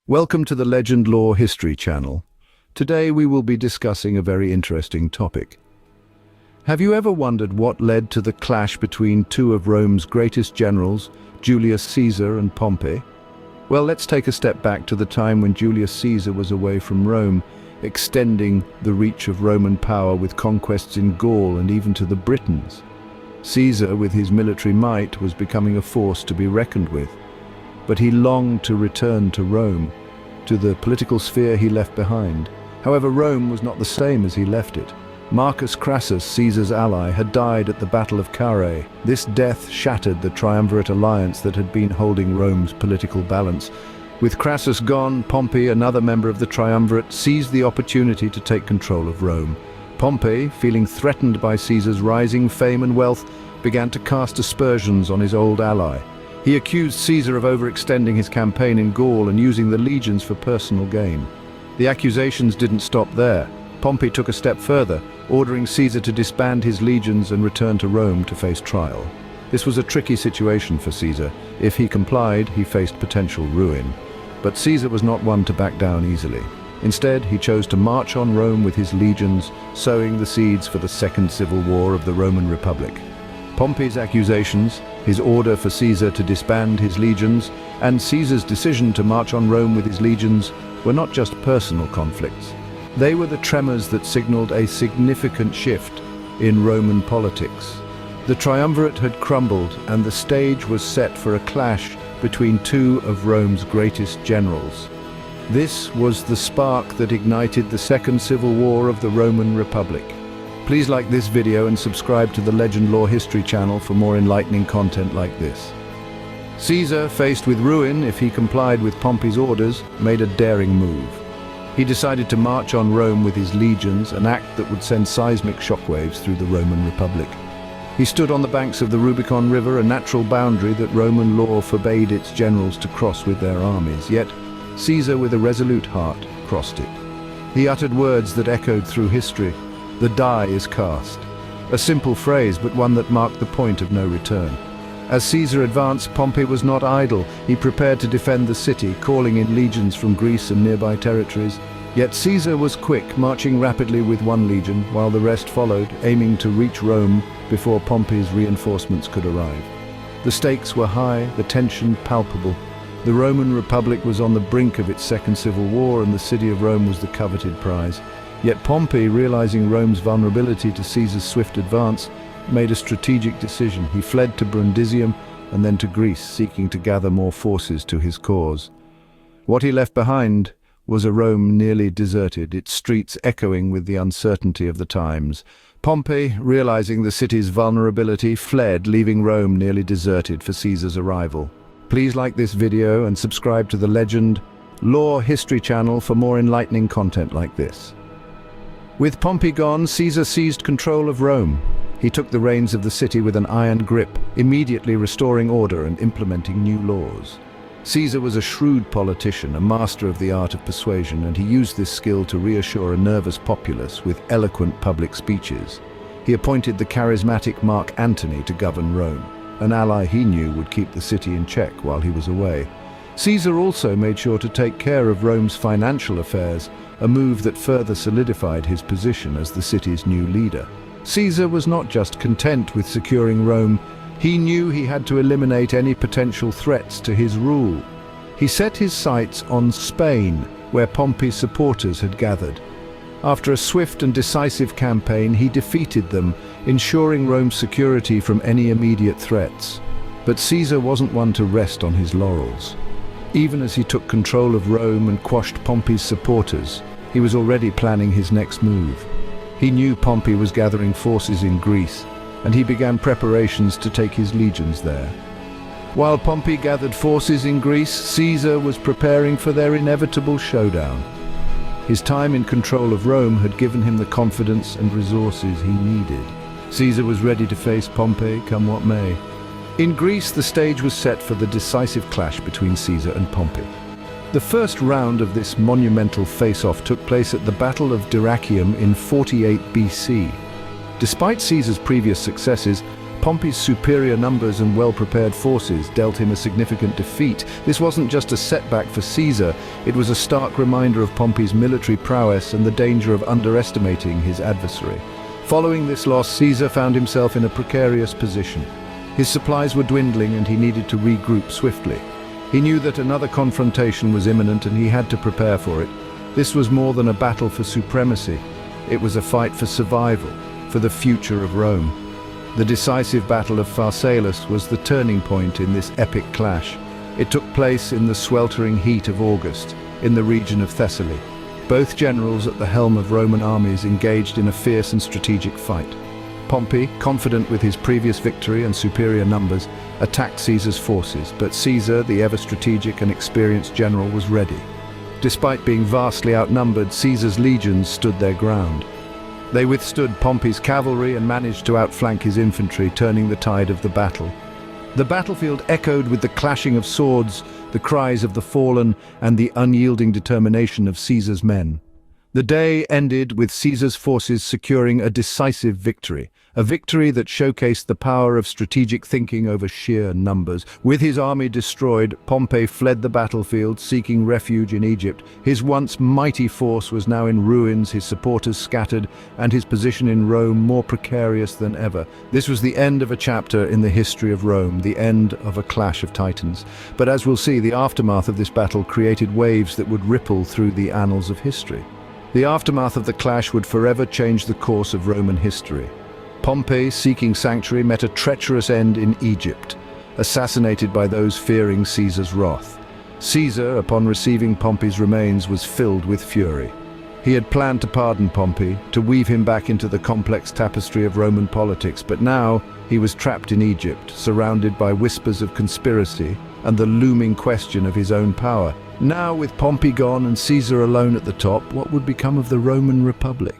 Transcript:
Welcome to the Legend Lore History channel. Today we will be discussing a very interesting topic. Have you ever wondered what led to the clash between two of Rome's greatest generals, Julius Caesar and Pompey? Well, let's take a step back to the time when Julius Caesar was away from Rome, extending the reach of Roman power with conquests in Gaul and even to the Britons. Caesar, with his military might, was becoming a force to be reckoned with. But he longed to return to Rome, to the political sphere he left behind. However, Rome was not the same as he left it. Marcus Crassus, Caesar's ally, had died at the Battle of Carrhae. This death shattered the triumvirate alliance that had been holding Rome's political balance. With Crassus gone, Pompey, another member of the triumvirate, seized the opportunity to take control of Rome. Pompey, feeling threatened by Caesar's rising fame and wealth, began to cast aspersions on his old ally. He accused Caesar of overextending his campaign in Gaul and using the legions for personal gain. The accusations didn't stop there. Pompey took a step further, ordering Caesar to disband his legions and return to Rome to face trial. This was a tricky situation for Caesar. If he complied, he faced potential ruin. But Caesar was not one to back down easily. Instead, he chose to march on Rome with his legions, sowing the seeds for the Second Civil War of the Roman Republic. Pompey's accusations, his order for Caesar to disband his legions, and Caesar's decision to march on Rome with his legions were not just personal conflicts. They were the tremors that signaled a significant shift in Roman politics. The triumvirate had crumbled, and the stage was set for a clash between two of Rome's greatest generals. This was the spark that ignited the Second Civil War of the Roman Republic. Please like this video and subscribe to the Legend Lore History channel for more enlightening content like this. Caesar, faced with ruin if he complied with Pompey's orders, made a daring move. He decided to march on Rome with his legions, an act that would send seismic shockwaves through the Roman Republic. He stood on the banks of the Rubicon River, a natural boundary that Roman law forbade its generals to cross with their armies. Yet, Caesar, with a resolute heart, crossed it. He uttered words that echoed through history. "The die is cast." A simple phrase, but one that marked the point of no return. As Caesar advanced, Pompey was not idle. He prepared to defend the city, calling in legions from Greece and nearby territories. Yet Caesar was quick, marching rapidly with one legion, while the rest followed, aiming to reach Rome before Pompey's reinforcements could arrive. The stakes were high, the tension palpable. The Roman Republic was on the brink of its second civil war, and the city of Rome was the coveted prize. Yet Pompey, realizing Rome's vulnerability to Caesar's swift advance, made a strategic decision. He fled to Brundisium and then to Greece, seeking to gather more forces to his cause. What he left behind was a Rome nearly deserted, its streets echoing with the uncertainty of the times. Pompey, realizing the city's vulnerability, fled, leaving Rome nearly deserted for Caesar's arrival. Please like this video and subscribe to the Legend Lore History channel for more enlightening content like this. With Pompey gone, Caesar seized control of Rome. He took the reins of the city with an iron grip, immediately restoring order and implementing new laws. Caesar was a shrewd politician, a master of the art of persuasion, and he used this skill to reassure a nervous populace with eloquent public speeches. He appointed the charismatic Mark Antony to govern Rome, an ally he knew would keep the city in check while he was away. Caesar also made sure to take care of Rome's financial affairs, a move that further solidified his position as the city's new leader. Caesar was not just content with securing Rome. He knew he had to eliminate any potential threats to his rule. He set his sights on Spain, where Pompey's supporters had gathered. After a swift and decisive campaign, he defeated them, ensuring Rome's security from any immediate threats. But Caesar wasn't one to rest on his laurels. Even as he took control of Rome and quashed Pompey's supporters, he was already planning his next move. He knew Pompey was gathering forces in Greece, and he began preparations to take his legions there. While Pompey gathered forces in Greece, Caesar was preparing for their inevitable showdown. His time in control of Rome had given him the confidence and resources he needed. Caesar was ready to face Pompey, come what may. In Greece, the stage was set for the decisive clash between Caesar and Pompey. The first round of this monumental face-off took place at the Battle of Dyrrhachium in 48 BC. Despite Caesar's previous successes, Pompey's superior numbers and well-prepared forces dealt him a significant defeat. This wasn't just a setback for Caesar, it was a stark reminder of Pompey's military prowess and the danger of underestimating his adversary. Following this loss, Caesar found himself in a precarious position. His supplies were dwindling and he needed to regroup swiftly. He knew that another confrontation was imminent and he had to prepare for it. This was more than a battle for supremacy. It was a fight for survival, for the future of Rome. The decisive Battle of Pharsalus was the turning point in this epic clash. It took place in the sweltering heat of August, in the region of Thessaly. Both generals at the helm of Roman armies engaged in a fierce and strategic fight. Pompey, confident with his previous victory and superior numbers, attacked Caesar's forces, but Caesar, the ever-strategic and experienced general, was ready. Despite being vastly outnumbered, Caesar's legions stood their ground. They withstood Pompey's cavalry and managed to outflank his infantry, turning the tide of the battle. The battlefield echoed with the clashing of swords, the cries of the fallen, and the unyielding determination of Caesar's men. The day ended with Caesar's forces securing a decisive victory, a victory that showcased the power of strategic thinking over sheer numbers. With his army destroyed, Pompey fled the battlefield, seeking refuge in Egypt. His once mighty force was now in ruins, his supporters scattered, and his position in Rome more precarious than ever. This was the end of a chapter in the history of Rome, the end of a clash of titans. But as we'll see, the aftermath of this battle created waves that would ripple through the annals of history. The aftermath of the clash would forever change the course of Roman history. Pompey, seeking sanctuary, met a treacherous end in Egypt, assassinated by those fearing Caesar's wrath. Caesar, upon receiving Pompey's remains, was filled with fury. He had planned to pardon Pompey, to weave him back into the complex tapestry of Roman politics, but now he was trapped in Egypt, surrounded by whispers of conspiracy and the looming question of his own power. Now, with Pompey gone and Caesar alone at the top, what would become of the Roman Republic?